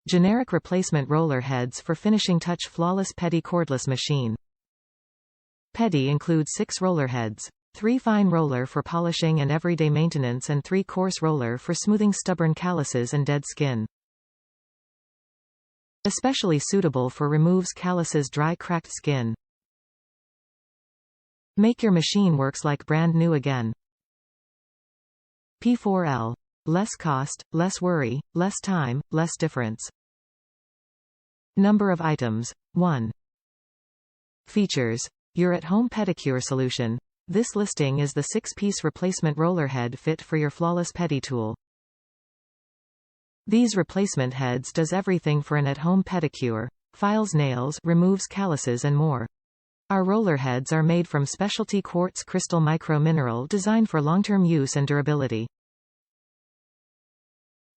Generic replacement roller heads for finishing touch flawless Pedi cordless machine. Pedi includes 6 roller heads. 3 fine roller for polishing and everyday maintenance and 3 coarse roller for smoothing stubborn calluses and dead skin. Especially suitable for removes calluses dry cracked skin. Make your machine works like brand new again. P4L. Less cost, less worry, less time, less difference. Number of items. 1. Features. Your at-home pedicure solution. This listing is the 6-piece replacement roller head fit for your flawless pedi tool. These replacement heads does everything for an at-home pedicure, files nails, removes calluses and more. Our roller heads are made from specialty quartz crystal micro-mineral designed for long-term use and durability.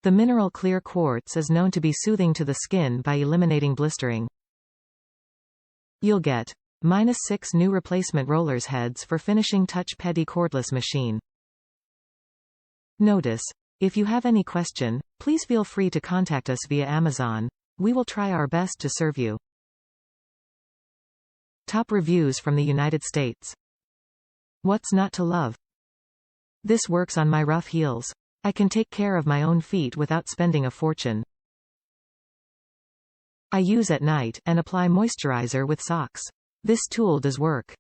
The mineral clear quartz is known to be soothing to the skin by eliminating blistering. You'll get -6 new replacement rollers heads for finishing touch Pedi cordless machine. Notice: if you have any question, please feel free to contact us via Amazon. We will try our best to serve you. Top reviews from the United States. What's not to love? This works on my rough heels. I can take care of my own feet without spending a fortune. I use at night and apply moisturizer with socks. This tool does work.